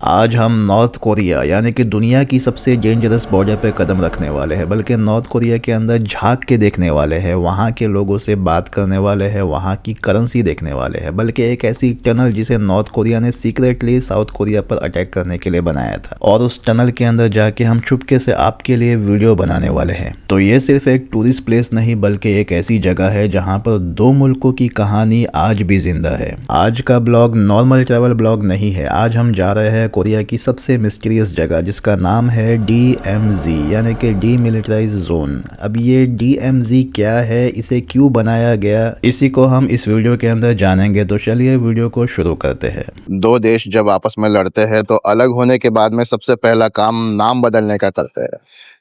आज हम north Korea यानी कि दुनिया की सबसे डेंजरस बॉर्डर पे कदम रखने वाले हैं, बल्कि नॉर्थ कोरिया के अंदर झांक के देखने वाले हैं, वहाँ के लोगों से बात करने वाले हैं, वहाँ की करेंसी देखने वाले हैं, बल्कि एक ऐसी टनल जिसे नॉर्थ कोरिया ने सीक्रेटली साउथ कोरिया पर अटैक करने के लिए बनाया था। और उस टनल के अंदर जाके हम चुपके से आपके लिए वीडियो बनाने वाले हैं। तो ये सिर्फ एक टूरिस्ट प्लेस नहीं बल्कि एक ऐसी जगह है जहाँ पर दो मुल्कों की कहानी आज भी जिंदा है। आज का ब्लॉग नॉर्मल ट्रैवल ब्लॉग नहीं है। आज हम जा रहे हैं कोरिया की सबसे मिस्टीरियस जगह जिसका नाम है DMZ यानी कि डीमिलिटराइज जोन। अब ये DMZ क्या है, इसे क्यों बनाया गया, इसी को हम इस वीडियो के अंदर जानेंगे। तो चलिए वीडियो को शुरू करते हैं। दो देश जब आपस में लड़ते हैं तो अलग होने के बाद में सबसे पहला काम नाम बदलने का करते हैं।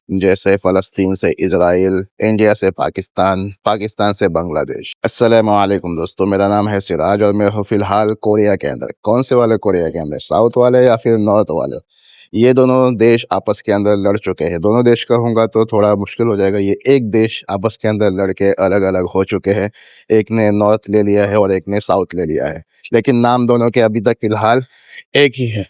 जैसे फ़लस्तीन से इजराइल, इंडिया से पाकिस्तान, पाकिस्तान से बांग्लादेश। अस्सलाम वालेकुम दोस्तों, मेरा नाम है सिराज और मैं हूँ फिलहाल कोरिया के अंदर। कौन से वाले कोरिया के अंदर, साउथ वाले या फिर नॉर्थ वाले? ये दोनों देश आपस के अंदर लड़ चुके हैं। दोनों देश कहूँगा तो थोड़ा मुश्किल हो जाएगा। ये एक देश आपस के अंदर लड़ के अलग अलग हो चुके हैं। एक ने नॉर्थ ले लिया है और एक ने साउथ ले लिया है, लेकिन नाम दोनों के अभी तक फिलहाल एक ही है।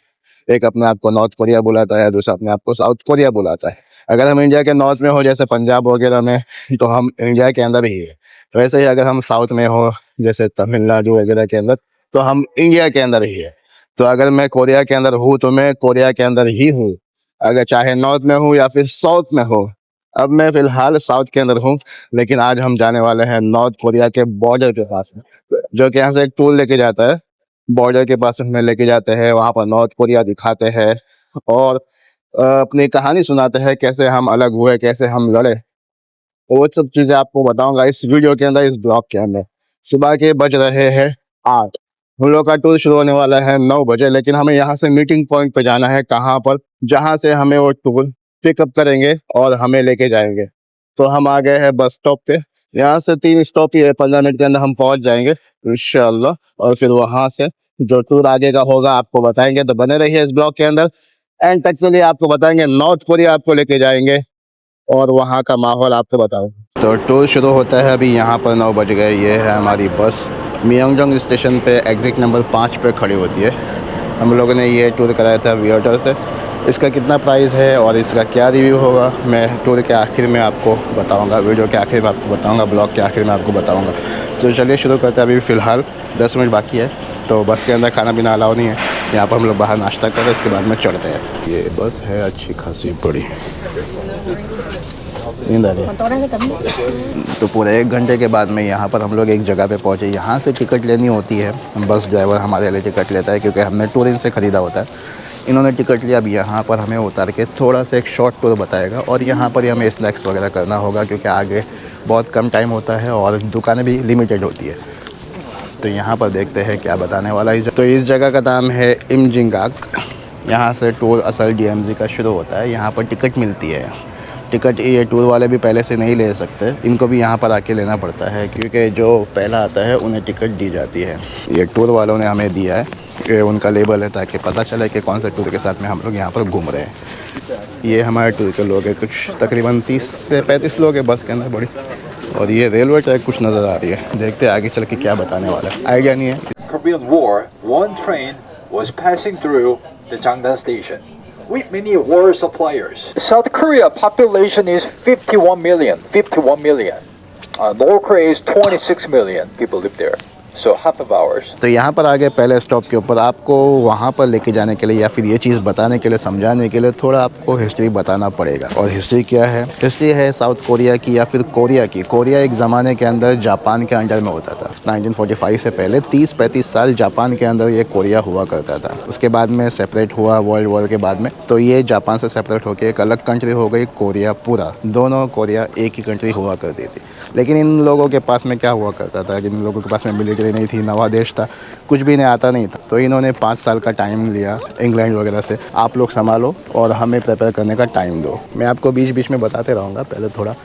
एक अपने आप को नॉर्थ कोरिया बुलाता है, दूसरा अपने आप को साउथ कोरिया बुलाता है। अगर हम इंडिया के नॉर्थ में हो जैसे पंजाब वगैरह में, तो हम इंडिया के अंदर ही है। वैसे ही अगर हम साउथ में हो जैसे तमिलनाडु वगैरह के अंदर, तो हम इंडिया के अंदर ही है। तो अगर मैं कोरिया के अंदर हूँ तो मैं कोरिया के अंदर ही हूँ, अगर चाहे नॉर्थ में हूँ या फिर साउथ में हो। अब मैं फिलहाल साउथ के अंदर हूँ, लेकिन आज हम जाने वाले हैं नॉर्थ कोरिया के बॉर्डर के पास में, जो कि यहाँ से एक टूर लेके जाता है। बॉर्डर के पास में लेके जाते हैं, वहाँ पर नॉर्थ कोरिया दिखाते हैं और अपनी कहानी सुनाते हैं, कैसे हम अलग हुए, कैसे हम लड़े। वो सब चीज़ें आपको बताऊंगा इस वीडियो के अंदर, इस ब्लॉग के अंदर। सुबह के बज रहे हैं 8। हम लोग का टूर शुरू होने वाला है 9 बजे, लेकिन हमें यहाँ से मीटिंग पॉइंट पे जाना है, कहाँ पर, जहाँ से हमें वो टूर पिकअप करेंगे और हमें लेके जाएंगे। तो हम आ गए हैं बस स्टॉप पे। यहाँ से 3 स्टॉप ही है, 15 मिनट के अंदर हम पहुँच जाएंगे इंशाल्लाह। और फिर वहाँ से जो टूर आगे का होगा आपको बताएंगे, तो बने रहिए इस ब्लॉग के अंदर। एंड तक चलिए आपको बताएंगे, नॉर्थ कोरिया आपको लेके जाएंगे और वहाँ का माहौल आपको बताऊंगा। तो टूर शुरू होता है अभी। यहाँ पर 9 बज गए। ये है हमारी बस, मियोंगडोंग स्टेशन पे एग्जिट नंबर 5 पे खड़ी होती है। हम लोगों ने ये टूर कराया था वियर्टर से। इसका कितना प्राइस है और इसका क्या रिव्यू होगा, मैं टूर के आखिर में आपको बताऊंगा, वीडियो के आखिर में आपको बताऊंगा, ब्लॉग के आखिर में आपको बताऊंगा। तो चलिए शुरू करते हैं। अभी फ़िलहाल 10 मिनट बाकी है, तो बस के अंदर खाना पीना अलाउ नहीं है। यहाँ पर हम लोग बाहर नाश्ता करें, इसके बाद में चढ़ते हैं। ये बस है अच्छी खासी बड़ी। नींद आ रही है। तो पूरे 1 घंटे के बाद में यहाँ पर हम लोग एक जगह पे पहुँचे। यहाँ से टिकट लेनी होती है, बस ड्राइवर हमारे लिए टिकट लेता है क्योंकि हमने टूर इनसे ख़रीदा होता है। इन्होंने टिकट लिया। अब यहाँ पर हमें उतार के थोड़ा सा एक शॉर्ट टूर बताएगा और यहाँ पर ही हमें स्नैक्स वगैरह करना होगा क्योंकि आगे बहुत कम टाइम होता है और दुकानें भी लिमिटेड होती है। तो यहाँ पर देखते हैं क्या बताने वाला है। तो इस जगह का नाम है इमजिंगाक। यहाँ से टूर असल DMZ का शुरू होता है। यहाँ पर टिकट मिलती है। टिकट ये टूर वाले भी पहले से नहीं ले सकते, इनको भी यहाँ पर आके लेना पड़ता है क्योंकि जो पहला आता है उन्हें टिकट दी जाती है। ये टूर वालों ने हमें दिया है, ये उनका लेबल है ताकि पता चले कि कौन से टूर के साथ में हम लोग यहाँ पर घूम रहे हैं। ये हमारे टूर के लोग हैं, कुछ तकरीबन 30 से 35 लोग हैं बस के अंदर बड़ी। और ये रेलवे ट्रैक कुछ नज़र आ रही है, देखते हैं आगे चल के क्या बताने वाला है, आइडिया नहीं है। Korean War, one train was passing through the Jangdan station with many war suppliers. South Korea population is 51 million. 51 million. North Korea is 26 million people live there. So half of ours. तो यहाँ पर आगे पहले stop के ऊपर आपको वहाँ पर लेके जाने के लिए या फिर ये चीज़ बताने के लिए, समझाने के लिए थोड़ा आपको हिस्ट्री बताना पड़ेगा। और हिस्ट्री क्या है? हिस्ट्री है साउथ कोरिया की या फिर कोरिया की। कोरिया एक ज़माने के अंदर जापान के अंडर में होता था। 1945 से पहले 30-35 साल जापान के अंदर ये कोरिया हुआ करता था। उसके बाद में सेपरेट हुआ वर्ल्ड वॉर के बाद में, तो ये जापान से सेपरेट होकर एक अलग कंट्री हो गई, कोरिया पूरा। दोनों कोरिया एक ही कंट्री हुआ करती थी। लेकिन इन लोगों के पास में क्या हुआ करता था कि इन लोगों के पास में मिलिट्री नहीं थी, नवा देश था, कुछ भी नहीं आता नहीं था। तो इन्होंने 5 साल का टाइम लिया इंग्लैंड वगैरह से, आप लोग संभालो और हमें प्रिपेयर करने का टाइम दो। मैं आपको बीच बीच में बताते रहूँगा, पहले थोड़ा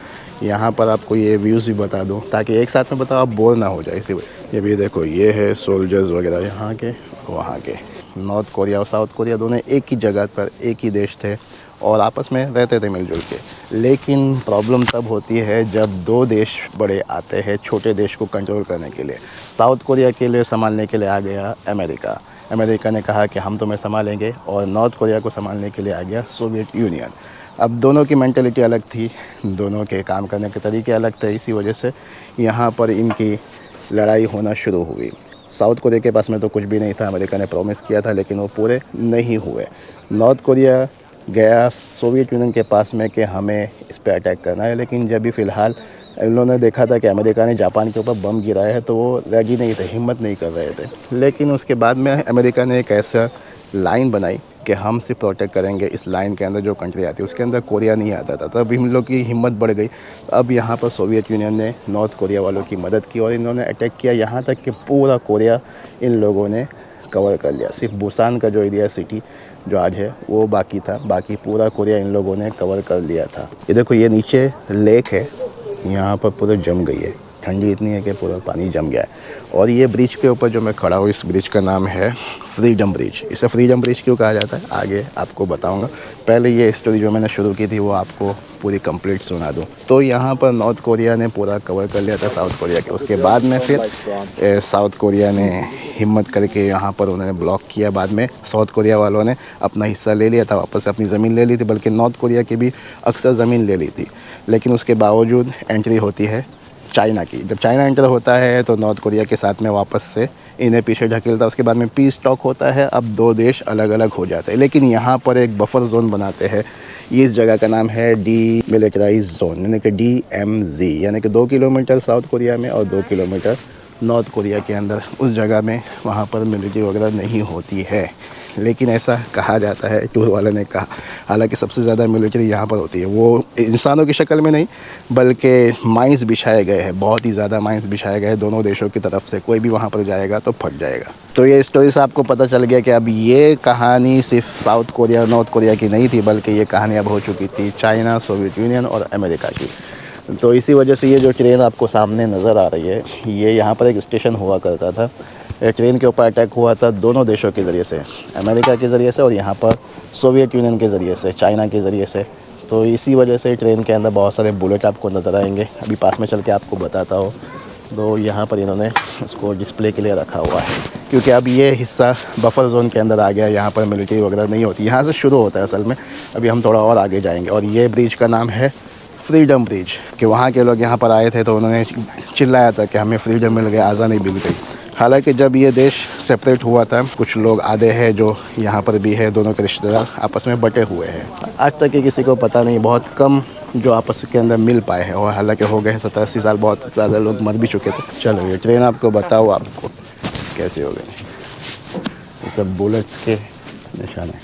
यहाँ पर आपको ये व्यूज़ भी बता दूँ ताकि एक साथ में बताओ आप बोर ना हो जाए। इसी ये भी देखो, ये है सोल्जर्स वगैरह यहाँ के वहाँ के। नॉर्थ कोरिया और साउथ कोरिया दोनों एक ही जगह पर एक ही देश थे और आपस में रहते थे मिलजुल के। लेकिन प्रॉब्लम तब होती है जब दो देश बड़े आते हैं छोटे देश को कंट्रोल करने के लिए। साउथ कोरिया के लिए संभालने के लिए आ गया अमेरिका। अमेरिका ने कहा कि हम तुम्हें संभालेंगे और नॉर्थ कोरिया को संभालने के लिए आ गया सोवियत यूनियन। अब दोनों की मेंटालिटी अलग थी, दोनों के काम करने के तरीके अलग थे, इसी वजह से यहाँ पर इनकी लड़ाई होना शुरू हुई। साउथ कोरिया के पास में तो कुछ भी नहीं था, अमेरिका ने प्रॉमिस किया था लेकिन वो पूरे नहीं हुए। नॉर्थ कोरिया गया सोवियत यूनियन के पास में कि हमें इस पर अटैक करना है, लेकिन जब भी फ़िलहाल उन्होंने देखा था कि अमेरिका ने जापान के ऊपर बम गिराया है तो वो रेडी नहीं थे, हिम्मत नहीं कर रहे थे। लेकिन उसके बाद में अमेरिका ने एक ऐसा लाइन बनाई कि हम सिर्फ प्रोटेक्ट करेंगे इस लाइन के अंदर जो कंट्री आती है, उसके अंदर कोरिया नहीं आता था। तब हम लोग की हिम्मत बढ़ गई। अब यहाँ पर सोवियत यूनियन ने नॉर्थ कोरिया वालों की मदद की और इन्होंने अटैक किया, यहाँ तक कि पूरा कोरिया इन लोगों ने कवर कर लिया। सिर्फ बुसान का जो एरिया सिटी जो आज है वो बाकी था, बाकी पूरा कोरिया इन लोगों ने कवर कर लिया था। ये देखो, ये नीचे लेक है, यहाँ पर पूरा जम गई है, ठंडी इतनी है कि पूरा पानी जम गया है। और ये ब्रिज के ऊपर जो मैं खड़ा हूँ, इस ब्रिज का नाम है फ्रीडम ब्रिज। इसे फ्रीडम ब्रिज क्यों कहा जाता है आगे आपको बताऊंगा, पहले ये स्टोरी जो मैंने शुरू की थी वो आपको पूरी कंप्लीट सुना दूं। तो यहाँ पर नॉर्थ कोरिया ने पूरा कवर कर लिया था साउथ कोरिया के। उसके बाद में फिर साउथ कोरिया ने हिम्मत करके यहाँ पर उन्होंने ब्लॉक किया। बाद में साउथ कोरिया वालों ने अपना हिस्सा ले लिया था, वापस अपनी ज़मीन ले ली थी, बल्कि नॉर्थ कोरिया की भी अक्सर ज़मीन ले ली थी। लेकिन उसके बावजूद एंट्री होती है चाइना की। जब चाइना एंटर होता है तो नॉर्थ कोरिया के साथ में वापस से इन्हें पीछे ढकेलता है। उसके बाद में पीस टॉक होता है, अब दो देश अलग अलग हो जाते हैं। लेकिन यहाँ पर एक बफर जोन बनाते हैं, इस जगह का नाम है डी मिलिटराइज जोन, यानी कि DMZ, यानी कि 2 किलोमीटर साउथ कोरिया में और 2 किलोमीटर नॉर्थ कोरिया के अंदर। उस जगह में वहाँ पर मिलिट्री वगैरह नहीं होती है, लेकिन ऐसा कहा जाता है, टूर वाले ने कहा। हालांकि सबसे ज़्यादा मिलिट्री यहाँ पर होती है, वो इंसानों की शक्ल में नहीं बल्कि माइंस बिछाए गए हैं, बहुत ही ज़्यादा माइंस बिछाए गए हैं दोनों देशों की तरफ से। कोई भी वहाँ पर जाएगा तो फट जाएगा। तो ये स्टोरी से आपको पता चल गया कि अब ये कहानी सिर्फ साउथ कोरिया नॉर्थ कोरिया की नहीं थी, बल्कि ये कहानी अब हो चुकी थी चाइना, सोवियत यूनियन और अमेरिका की। तो इसी वजह से ये जो ट्रेन आपको सामने नज़र आ रही है, ये यहाँ पर एक स्टेशन हुआ करता था। ट्रेन के ऊपर अटैक हुआ था दोनों देशों के ज़रिए से, अमेरिका के ज़रिए से और यहाँ पर सोवियत यूनियन के ज़रिए से, चाइना के ज़रिए से। तो इसी वजह से ट्रेन के अंदर बहुत सारे बुलेट आपको नज़र आएंगे। अभी पास में चल के आपको बताता हूँ। तो यहाँ पर इन्होंने उसको डिस्प्ले के लिए रखा हुआ है, क्योंकि अब ये हिस्सा बफर जोन के अंदर आ गया। यहाँ पर मिलिट्री वगैरह नहीं होती, यहाँ से शुरू होता है असल में। अभी हम थोड़ा और आगे जाएंगे। और ये ब्रिज का नाम है फ्रीडम ब्रिज, कि वहाँ के लोग यहाँ पर आए थे तो उन्होंने चिल्लाया था कि हमें फ्रीडम मिल गया, आज़ादी मिल गई। हालांकि जब ये देश सेपरेट हुआ था, कुछ लोग आधे हैं जो यहाँ पर भी है, दोनों के रिश्तेदार आपस में बटे हुए हैं। आज तक ये किसी को पता नहीं, बहुत कम जो आपस के अंदर मिल पाए हैं। और हालांकि हो गए 70-80 साल, बहुत ज़्यादा लोग मर भी चुके थे। चलो ये ट्रेन आपको बताओ आपको कैसे हो गई। ये सब बुलेट्स के निशान है,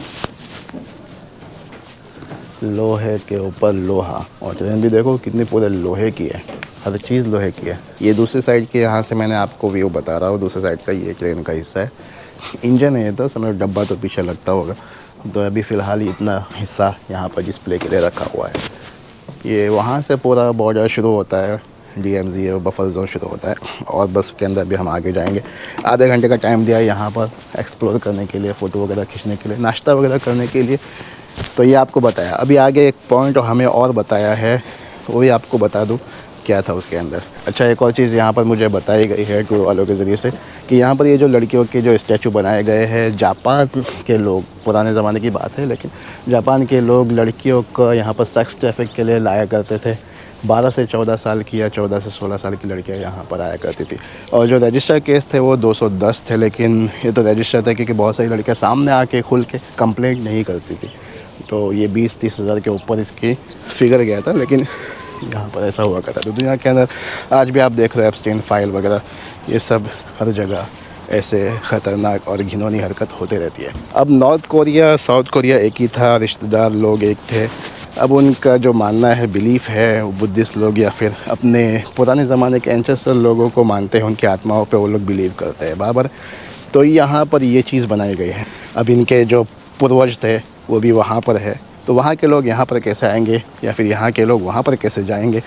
लोहे के ऊपर लोहा। और ट्रेन भी देखो कितनी पूरे लोहे की है, हर चीज़ लोहे की है। ये दूसरी साइड के, यहाँ से मैंने आपको व्यू बता रहा हूँ, दूसरी साइड का ये ट्रेन का हिस्सा है। इंजन है ये तो, समझो डब्बा तो पीछे लगता होगा। तो अभी फ़िलहाल इतना हिस्सा यहाँ पर डिस्प्ले के लिए रखा हुआ है। ये वहाँ से पूरा बॉर्डर शुरू होता है, DMZ और बफर जोन शुरू होता है। और बस के अंदर भी हम आगे जाएंगे। आधे घंटे का टाइम दिया यहाँ पर एक्सप्लोर करने के लिए, फ़ोटो वगैरह खींचने के लिए, नाश्ता वगैरह करने के लिए। तो ये आपको बताया। अभी आगे एक पॉइंट हमें और बताया है, वो भी आपको बता दूँ क्या था उसके अंदर। अच्छा, एक और चीज़ यहाँ पर मुझे बताई गई है टूर वालों के ज़रिए से, कि यहाँ पर ये जो लड़कियों के जो स्टैचू बनाए गए हैं, जापान के लोग, पुराने ज़माने की बात है, लेकिन जापान के लोग लड़कियों को यहाँ पर सेक्स ट्रैफिक के लिए लाया करते थे। 12 से 14 साल की या 14 से 16 साल की लड़कियाँ यहाँ पर आया करती थी। और जो रजिस्टर केस थे वो 210 थे, लेकिन ये तो रजिस्टर था क्योंकि बहुत सारी लड़कियाँ सामने आके खुल के कंप्लेंट नहीं करती थी। तो ये 20-30 हज़ार के ऊपर इसकी फिगर गया था, लेकिन यहाँ पर ऐसा हुआ करता। तो दुनिया के अंदर आज भी आप देख रहे हैं एप्स्टीन फाइल वगैरह, ये सब हर जगह ऐसे ख़तरनाक और घिनौनी हरकत होते रहती है। अब नॉर्थ कोरिया साउथ कोरिया एक ही था, रिश्तेदार लोग एक थे। अब उनका जो मानना है, बिलीफ है, बुद्धिस्ट लोग या फिर अपने पुराने ज़माने के एंसेस्टर लोगों को मानते हैं, उनकी आत्माओं पे वो लोग बिलीव करते हैं बराबर। तो यहाँ पर ये चीज़ बनाई गई है। अब इनके जो पूर्वज थे वो भी वहाँ पर है, तो वहाँ के लोग यहाँ पर कैसे आएंगे या फिर यहाँ के लोग वहाँ पर कैसे जाएंगे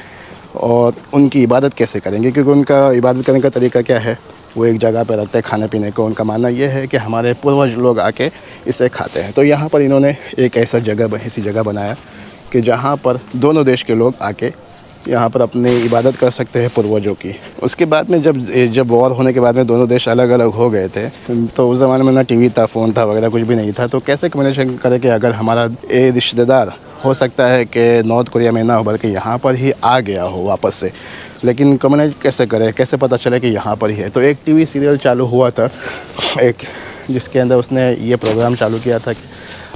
और उनकी इबादत कैसे करेंगे, क्योंकि उनका इबादत करने का तरीका क्या है, वो एक जगह पर रखते हैं खाने पीने को। उनका मानना ये है कि हमारे पूर्वज लोग आके इसे खाते हैं। तो यहाँ पर इन्होंने एक ऐसी जगह बनाया कि जहाँ पर दोनों देश के लोग आके यहाँ पर अपनी इबादत कर सकते हैं पूर्वजों की। उसके बाद में जब वॉर होने के बाद में दोनों देश अलग अलग हो गए थे, तो उस ज़माने में ना टीवी था, फ़ोन था वगैरह कुछ भी नहीं था। तो कैसे कम्युनिकेशन करें कि अगर हमारा रिश्तेदार हो सकता है कि नॉर्थ कोरिया में ना हो बल्कि यहाँ पर ही आ गया हो वापस से, लेकिन कम्युनिकेट कैसे करें, कैसे पता चले कि यहाँ पर ही है। तो एक टीवी सीरियल चालू हुआ था एक, जिसके अंदर उसने ये प्रोग्राम चालू किया था कि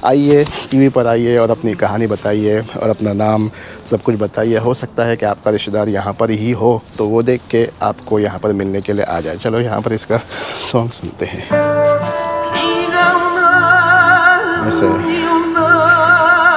आइए टीवी पर आइए और अपनी कहानी बताइए और अपना नाम सब कुछ बताइए, हो सकता है कि आपका रिश्तेदार यहाँ पर ही हो, तो वो देख के आपको यहाँ पर मिलने के लिए आ जाए। चलो यहाँ पर इसका सॉन्ग सुनते हैं। ऐसे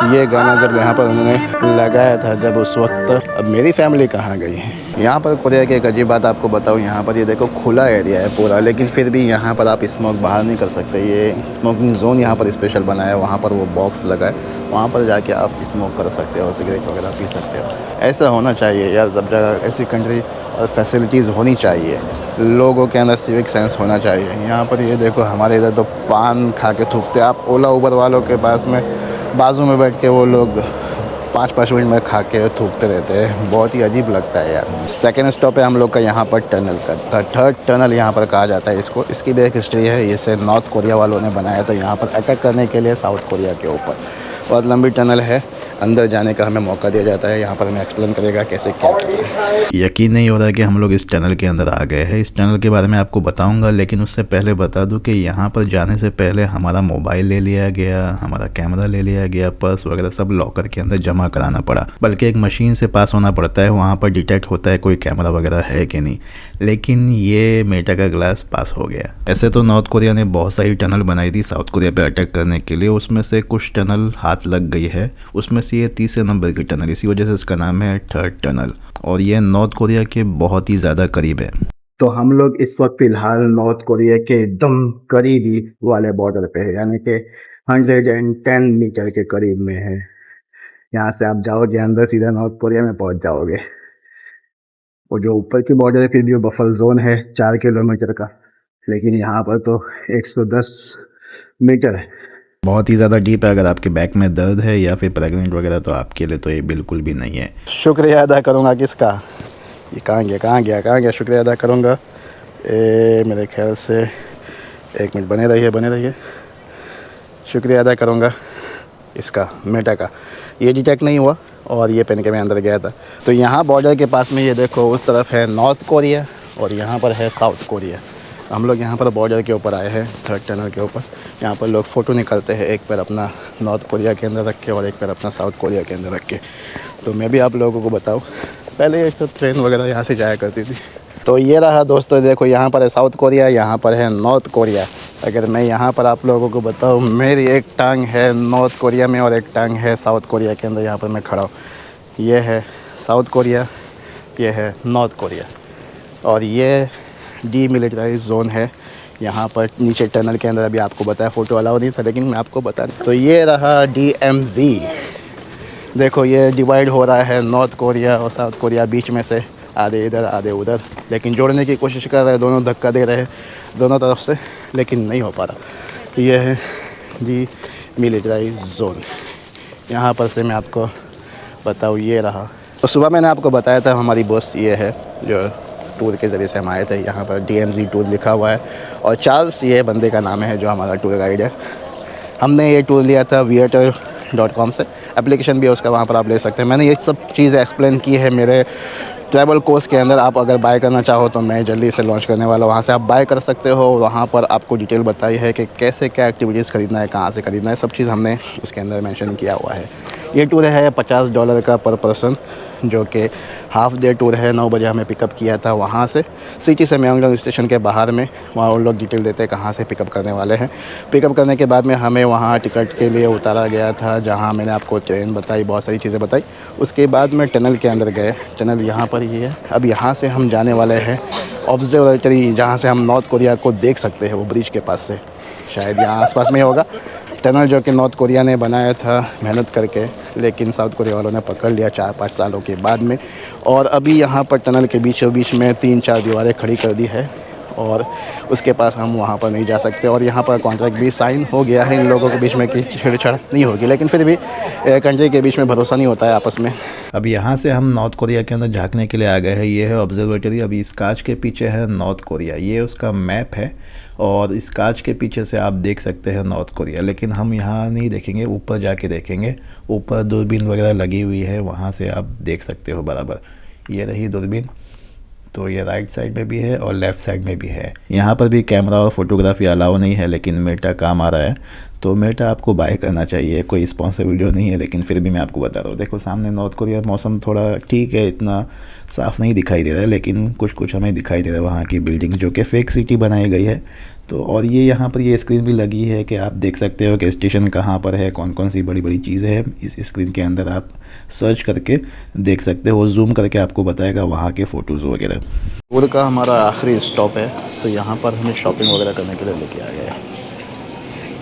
ये गाना जब यहाँ पर उन्होंने लगाया था, जब उस वक्त, अब मेरी फैमिली कहाँ गई है। यहाँ पर कोरिया की एक अजीब बात आपको बताऊँ, यहाँ पर ये देखो खुला एरिया है पूरा, लेकिन फिर भी यहाँ पर आप स्मोक बाहर नहीं कर सकते। ये स्मोकिंग जोन यहाँ पर स्पेशल बनाया है, वहाँ पर वो बॉक्स लगा है, वहाँ पर जाके आप स्मोक कर सकते हो, सिगरेट वगैरह पी सकते हो। ऐसा होना चाहिए यार, सब जगह ऐसी कंट्री और फैसिलिटीज़ होनी चाहिए, लोगों के अंदर सिविक सेंस होना चाहिए। यहाँ पर ये देखो हमारे इधर तो पान खा के थूकते, आप ओला उबर वालों के पास में बाजू में बैठ के वो लोग 5-5 मिनट में खा के थूकते रहते हैं, बहुत ही अजीब लगता है यार। सेकंड स्टॉप है हम लोग का यहाँ पर टनल का, थर्ड टनल यहाँ पर कहा जाता है इसको। इसकी भी एक हिस्ट्री है, इसे नॉर्थ कोरिया वालों ने बनाया था यहाँ पर अटैक करने के लिए साउथ कोरिया के ऊपर। बहुत लंबी टनल है, अंदर जाने का हमें मौका दिया जाता है। यहाँ पर हमें एक्सप्लेन करेगा कैसे क्या करते हैं। यकीन नहीं हो रहा कि हम लोग इस टनल के अंदर आ गए हैं। इस टनल के बारे में आपको बताऊंगा, लेकिन उससे पहले बता दूं कि यहाँ पर जाने से पहले हमारा मोबाइल ले लिया गया, हमारा कैमरा ले लिया गया, पर्स वगैरह सब लॉकर के अंदर जमा कराना पड़ा। बल्कि एक मशीन से पास होना पड़ता है, वहाँ पर डिटेक्ट होता है कोई कैमरा वगैरह है कि नहीं। लेकिन ये मेटा का ग्लास पास हो गया। ऐसे तो नॉर्थ कोरिया ने बहुत सारी टनल बनाई थी साउथ कोरिया पर अटैक करने के लिए, उसमें से कुछ टनल हाथ लग गई है, उसमें से ये 30 नंबर की टनल, इसी वजह से इसका नाम है थर्ड टनल, और ये नॉर्थ कोरिया के बहुत ही ज़्यादा करीब है। तो हम लोग इस वक्त फिलहाल नॉर्थ कोरिया के एकदम करीबी वाले बॉर्डर पे है, यानी कि 110 मीटर के करीब में है। यहाँ से आप जाओगे अंदर, सीधा नॉर्थ कोरिया में पहुंच जाओगे। और जो ऊपर की बॉर्डर है फिर भी वो बफर जोन है 4 किलोमीटर का, लेकिन यहाँ पर तो 110 मीटर है। बहुत ही ज़्यादा डीप है। अगर आपके बैक में दर्द है या फिर प्रेग्नेंट वगैरह, तो आपके लिए तो ये बिल्कुल भी नहीं है। शुक्रिया अदा करूँगा किसका, ये कहाँ गया शुक्रिया अदा करूँगा। मेरे ख्याल से 1 मिनट बने रहिए। शुक्रिया अदा करूँगा इसका, मेटा का। ये डिटेक्ट नहीं हुआ और ये पहन के मैं अंदर गया था। तो यहाँ बॉर्डर के पास में ये देखो, उस तरफ है नॉर्थ कोरिया और यहाँ पर है साउथ कोरिया। हम लोग यहाँ पर बॉर्डर के ऊपर आए हैं, थर्ड टनल के ऊपर। यहाँ पर लोग फ़ोटो निकालते हैं, एक पैर अपना नॉर्थ कोरिया के अंदर रख के और एक पैर अपना साउथ कोरिया के अंदर रख के। तो मैं भी आप लोगों को बताऊँ, पहले ये तो ट्रेन वगैरह यहाँ से जाया करती थी। तो ये रहा दोस्तों, देखो यहाँ पर है साउथ कोरिया, यहाँ पर है नॉर्थ कोरिया। अगर मैं यहाँ पर आप लोगों को बताऊँ, मेरी एक टांग है नॉर्थ कोरिया में और एक टांग है साउथ कोरिया के अंदर। यहाँ पर मैं खड़ा हूँ, ये है साउथ कोरिया, ये है नॉर्थ कोरिया, और ये डीमिलिटराइज जोन है। यहाँ पर नीचे टनल के अंदर, अभी आपको बताया फ़ोटो अलाउ नहीं था, लेकिन मैं आपको बता दूँ। तो ये रहा DMZ। देखो ये डिवाइड हो रहा है नॉर्थ कोरिया और साउथ कोरिया बीच में से, आधे इधर आधे उधर, लेकिन जोड़ने की कोशिश कर रहे हैं, दोनों धक्का दे रहे हैं दोनों तरफ से, लेकिन नहीं हो पा रहा। ये है डीमिलिटराइज जोन। यहाँ पर से मैं आपको बताऊँ, ये रहा। तो सुबह मैंने आपको बताया था हमारी बस ये है, जो टूर के ज़रिए से हम आए थे। यहाँ पर DMZ टूर लिखा हुआ है और चार्ल्स ये बंदे का नाम है जो हमारा टूर गाइड है। हमने ये टूर लिया था viator.com से, एप्लीकेशन भी है उसका, वहाँ पर आप ले सकते हैं। मैंने ये सब चीज़ें एक्सप्लेन की है मेरे ट्रैवल कोर्स के अंदर। आप अगर बाय करना चाहो तो मैं जल्दी से लॉन्च करने वाला हूँ, वहाँ से आप बाय कर सकते हो। वहाँ पर आपको डिटेल बताई है कि कैसे क्या एक्टिविटीज़ ख़रीदना है, कहाँ से ख़रीदना है, सब चीज़ हमने उसके अंदर मेंशन किया हुआ है। ये टूर है $50 का पर पर्सन, जो कि हाफ डे टूर है। 9 बजे हमें पिकअप किया था वहाँ से, सिटी से म्यांगलोंग स्टेशन के बाहर में। वहाँ उन लोग डिटेल देते हैं कहाँ से पिकअप करने वाले हैं। पिकअप करने के बाद में हमें वहाँ टिकट के लिए उतारा गया था, जहाँ मैंने आपको ट्रेन बताई, बहुत सारी चीज़ें बताई। उसके बाद में टनल के अंदर गए, टनल यहाँ पर ही है। अब यहाँ से हम जाने वाले हैं ऑब्जर्वेटरी, जहाँ से हम नॉर्थ कोरिया को देख सकते हैं, वो ब्रिज के पास से, शायद यहाँ आसपास में होगा टनल, जो कि नॉर्थ कोरिया ने बनाया था मेहनत करके, लेकिन साउथ कोरिया वालों ने पकड़ लिया 4-5 सालों के बाद में। और अभी यहाँ पर टनल के बीचों बीच में 3-4 दीवारें खड़ी कर दी है और उसके पास हम वहाँ पर नहीं जा सकते। और यहाँ पर कॉन्ट्रैक्ट भी साइन हो गया है इन लोगों के बीच में कि छेड़छाड़ नहीं होगी, लेकिन फिर भी कंट्री के बीच में भरोसा नहीं होता है आपस में। अब यहाँ से हम नॉर्थ कोरिया के अंदर झांकने के लिए आ गए हैं। ये है ऑब्जर्वेटरी। अभी इस कांच के पीछे है नॉर्थ कोरिया, ये उसका मैप है और इस कांच के पीछे से आप देख सकते हैं नॉर्थ कोरिया। लेकिन हम यहाँ नहीं देखेंगे, ऊपर जाके देखेंगे। ऊपर दूरबीन वगैरह लगी हुई है, वहाँ से आप देख सकते हो बराबर। ये रही दूरबीन, तो ये राइट साइड में भी है और लेफ़्ट साइड में भी है। यहाँ पर भी कैमरा और फोटोग्राफी अलाउ नहीं है, लेकिन मेटा काम आ रहा है तो मेटा आपको बाय करना चाहिए। कोई स्पॉन्सर वीडियो नहीं है, लेकिन फिर भी मैं आपको बता रहा हूँ। देखो सामने नॉर्थ कोरिया, मौसम थोड़ा ठीक है, इतना साफ़ नहीं दिखाई दे रहा है, लेकिन कुछ कुछ हमें दिखाई दे रहा है। वहाँ की बिल्डिंग जो कि फेक सिटी बनाई गई है। तो और ये यहाँ पर ये स्क्रीन भी लगी है कि आप देख सकते हो कि स्टेशन कहाँ पर है, कौन कौन सी बड़ी बड़ी चीज़ें हैं। इस स्क्रीन के अंदर आप सर्च करके देख सकते हो, जूम करके आपको बताएगा वहाँ के फ़ोटोज़ वगैरह। टूर का हमारा आखिरी स्टॉप है, तो यहाँ पर हमें शॉपिंग वगैरह करने के लिए लेके आ गए।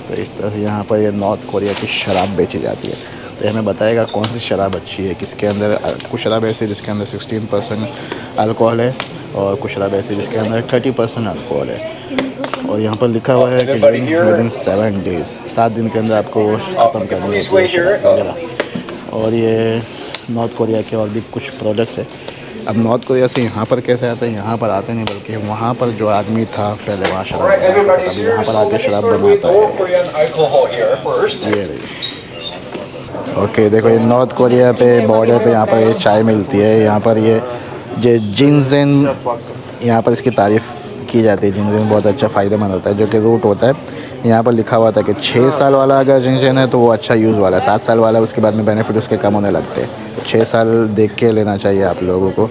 तो इस तरह यहाँ पर ये नॉर्थ कोरिया की शराब बेची जाती है। तो ये हमें बताएगा कौन सी शराब अच्छी है, किसके अंदर। कुछ शराब ऐसी है जिसके अंदर 16% अल्कोहल है और कुछ शराब ऐसी है जिसके अंदर 30% अल्कोहल है। और यहाँ पर लिखा हुआ है कि विदिन 7 डेज़, 7 दिन के अंदर आपको ख़त्म करनी होती है शराब वगैरह। और ये नॉर्थ कोरिया के और भी कुछ प्रोडक्ट्स है। अब नॉर्थ कोरिया से यहाँ पर कैसे आते हैं, यहाँ पर आते नहीं, बल्कि वहाँ पर जो आदमी था पहले वहाँ शराब बनाता था, यहाँ पर आके शराब बनाता है। ये रही। ओके, देखो ये नॉर्थ कोरिया पे बॉर्डर पे यहाँ पर ये चाय मिलती है। यहाँ पर ये जिनसेन, यहाँ पर इसकी तारीफ़ की जाती है। जिनसेन बहुत अच्छा फ़ायदेमंद होता है, जो कि रूट होता है। यहाँ पर लिखा हुआ था कि 6 साल वाला अगर जिनसेन है तो वो अच्छा यूज़ वाला है, 7 साल वाला उसके बाद में बेनिफिट उसके कम होने लगते हैं। तो 6 साल देख के लेना चाहिए आप लोगों को।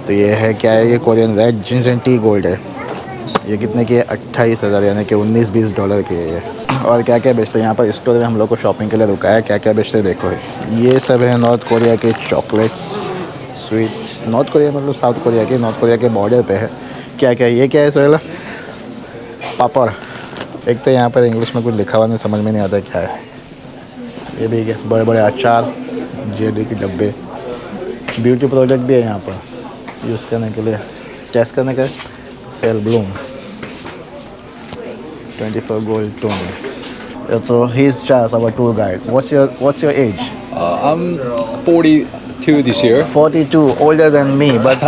तो ये है क्या है, ये Korean red Jinasena tea gold है। ये कितने की है, 28,000 यानी कि $19-20 की है ये। और क्या क्या बेचते हैं यहाँ पर स्टोर में, हम लोग को शॉपिंग के लिए रुका है। क्या क्या बेचते हैं देखो, ये सब है नॉर्थ कोरिया के चॉकलेट्स, स्वीट्स। नॉर्थ कोरिया मतलब साउथ कोरिया के, नॉर्थ कोरिया के बॉर्डर पे है। क्या क्या, ये क्या है सोहेला? पापड़। एक तो यहाँ पर इंग्लिश में कुछ लिखा हुआ नहीं, समझ में नहीं आता क्या है। ये भी क्या, बड़े बड़े अचार, जेली के डब्बे। ब्यूटी प्रोडक्ट भी है यहाँ पर यूज़ करने के लिए, टेस्ट करने का। Cell bloom 24 gold tone. So he's Charles, our tour guide. What's your age? I'm 42 this year. 42, older than me, but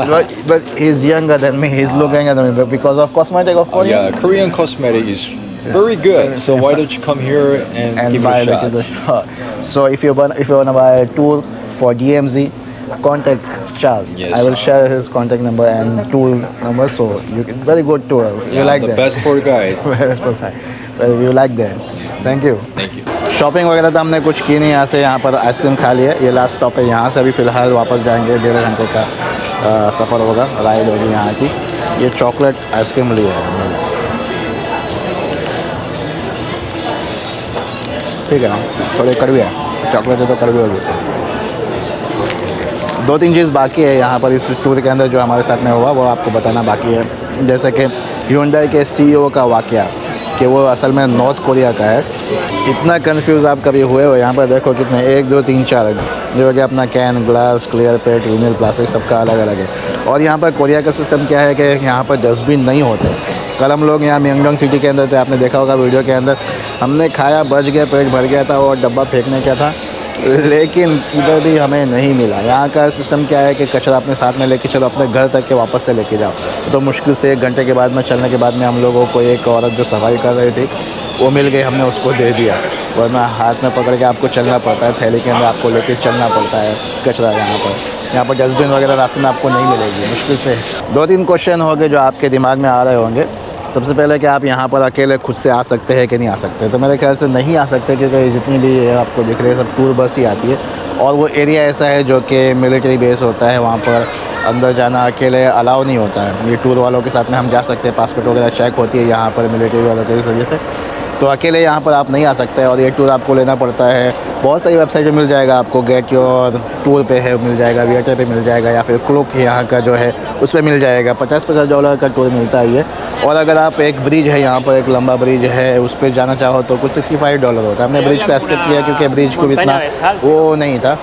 he's younger than me. He's looking younger than me, but because of cosmetic, of course. Yeah, Korean cosmetic is very good. So why don't you come here and give buy it a shot? So if you want to buy a tour for DMZ, contact Charles. Yes. I will share his contact number and tour number. So you can, very good tour. You Yeah, like the that? best for a guide. Best for guide. Well, you like that. Thank you. Thank you. Shopping वगैरह तो हमने कुछ की नहीं। यहाँ से, यहाँ पर आइसक्रीम खा लिया। ये लास्ट स्टॉप है। यहाँ से अभी फ़िलहाल वापस जाएंगे, 1.5 घंटे का सफ़र होगा, राइड होगी यहाँ की। ये चॉकलेट आइसक्रीम ली है मैंने, ठीक है ना, थोड़ी कड़वी है चॉकलेट है तो कड़वी होगी। 2-3 चीज़ बाकी है यहाँ पर इस टूर के अंदर जो हमारे साथ में हुआ, वो आपको बताना बाकी है। जैसे कि Hyundai के CEO का वाक़या, कि वो असल में नॉर्थ कोरिया का है। इतना कंफ्यूज आप कभी हुए हो? यहाँ पर देखो कितने, 1 2 3 4 जो कि अपना can, glass, clear PET, vinyl, plastic, सबका अलग अलग है। और यहाँ पर कोरिया का सिस्टम क्या है कि यहाँ पर डस्टबिन नहीं होते। कल हम लोग यहाँ म्योंगडोंग सिटी के अंदर थे, आपने देखा होगा वीडियो के अंदर, हमने खाया, बच गया, पेट भर गया था और डब्बा फेंकने का था, लेकिन इधर भी हमें नहीं मिला। यहाँ का सिस्टम क्या है कि कचरा अपने साथ में लेके चलो, अपने घर तक के वापस से लेके जाओ। तो मुश्किल से 1 घंटे के बाद में चलने के बाद में हम लोगों को एक औरत जो सफाई कर रही थी वो मिल गई, हमने उसको दे दिया। वरना हाथ में पकड़ के आपको चलना पड़ता है, थैली के अंदर आपको लेके चलना पड़ता है कचरा। यहाँ पर डस्टबिन वगैरह रास्ते में आपको नहीं मिलेगी मुश्किल से। 2-3 क्वेश्चन होंगे जो आपके दिमाग में आ रहे होंगे। सबसे पहले कि आप यहाँ पर अकेले खुद से आ सकते हैं कि नहीं आ सकते? तो मेरे ख्याल से नहीं आ सकते, क्योंकि जितनी भी आपको दिख रही है सब टूर बस ही आती है। और वो एरिया ऐसा है जो कि मिलिट्री बेस होता है, वहाँ पर अंदर जाना अकेले अलाउ नहीं होता है। ये टूर वालों के साथ में हम जा सकते हैं, पासपोर्ट वगैरह चेक होती है यहाँ पर मिलिट्री वालों के वजह से। तो अकेले यहाँ पर आप नहीं आ सकते और ये टूर आपको लेना पड़ता है। बहुत सारी वेबसाइट पे मिल जाएगा आपको, गेट योर टूर पे है मिल जाएगा, वियटर पे मिल जाएगा, या फिर क्लूक यहाँ का जो है उस पर मिल जाएगा। $50 का टूर मिलता है ये। और अगर आप, एक ब्रिज है यहाँ पर, एक लंबा ब्रिज है, उस पर जाना चाहो तो कुछ $65 होता है। हमने ब्रिज को एस्केप किया क्योंकि ब्रिज को इतना वो नहीं था,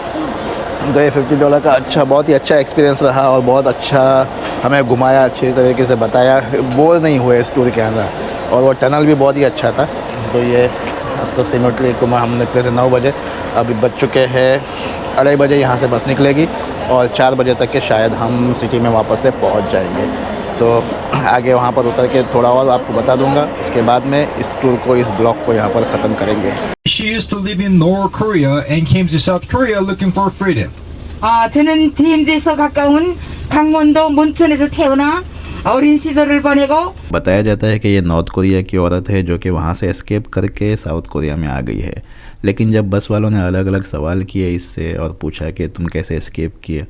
तो ये $50 का बहुत ही अच्छा एक्सपीरियंस रहा और बहुत अच्छा हमें घुमाया, अच्छे तरीके से बताया, बोर नहीं हुए इस टूर के अंदर। और वो टनल भी बहुत ही अच्छा था। तो ये अप्रोक्सीमेटली हम निकले थे 9 बजे, अभी बज चुके हैं 2:30 बजे। यहाँ से बस निकलेगी और 4 बजे तक के शायद हम सिटी में वापस से पहुँच जाएंगे। तो आगे वहाँ पर उतर के थोड़ा और आपको बता दूंगा। उसके बाद में इस टूर को, इस ब्लॉग को यहाँ पर ख़त्म करेंगे। She used to live in North Korea and came to South Korea looking for freedom. 저는 DMZ에서 가까운 강원도 문천에서 태어나 어린 시절을 보내고 बताया जाता है कि ये नॉर्थ कोरिया की औरत है जो कि वहाँ से एस्केप करके साउथ कोरिया में आ गई है। लेकिन जब बस वालों ने अलग अलग सवाल किए इससे और पूछा कि तुम कैसे एस्केप किए,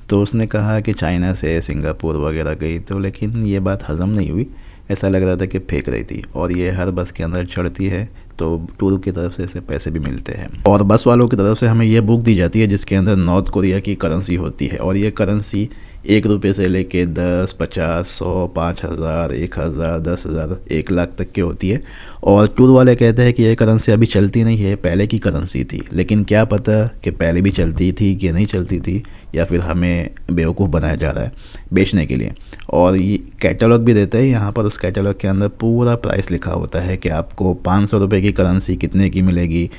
तो उसने कहा कि चाइना से सिंगापुर वगैरह गई। तो लेकिन ये बात हज़म नहीं हुई, ऐसा लग रहा था कि फेंक रही थी। और ये हर बस के अंदर चढ़ती है तो टूर की तरफ से इसे पैसे भी मिलते हैं और बस वालों की तरफ से हमें ये बुक दी जाती है जिसके अंदर नॉर्थ कोरिया की करेंसी होती है। और ये करेंसी 1 रुपये से लेके 10, 50, 100, 5000, 1000, 10,000, 1 लाख तक की होती है। और टूर वाले कहते हैं कि ये करेंसी अभी चलती नहीं है, पहले की करेंसी थी। लेकिन क्या पता कि पहले भी चलती थी कि नहीं चलती थी, या फिर हमें बेवकूफ़ बनाया जा रहा है बेचने के लिए। और ये कैटलॉग भी देते हैं यहाँ पर। उस कैटलॉग के अंदर पूरा प्राइस लिखा होता है कि आपको 500 रुपये की करेंसी कितने की मिलेगी,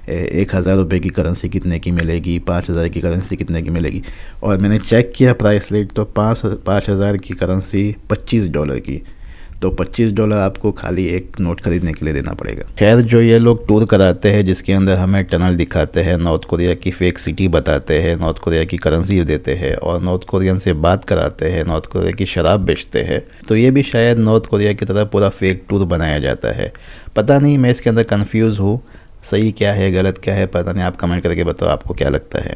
1000 रुपये की करेंसी कितने की मिलेगी, 5000 की करेंसी कितने की मिलेगी। और मैंने चेक किया प्राइस लिस्ट, तो 5000 की करेंसी $25 की। तो $25 आपको खाली एक नोट खरीदने के लिए देना पड़ेगा। खैर, जो ये लोग टूर कराते हैं जिसके अंदर हमें टनल दिखाते हैं, नॉर्थ कोरिया की फेक सिटी बताते हैं, नॉर्थ कोरिया की करेंसी देते हैं और नॉर्थ कोरियन से बात कराते हैं, नॉर्थ कोरिया की शराब बेचते हैं, तो ये भी शायद नॉर्थ कोरिया की तरह पूरा फेक टूर बनाया जाता है। पता नहीं, मैं इसके अंदर कन्फ्यूज़ हूँ। सही क्या है, गलत क्या है, पता नहीं। आप कमेंट करके बताओ आपको क्या लगता है।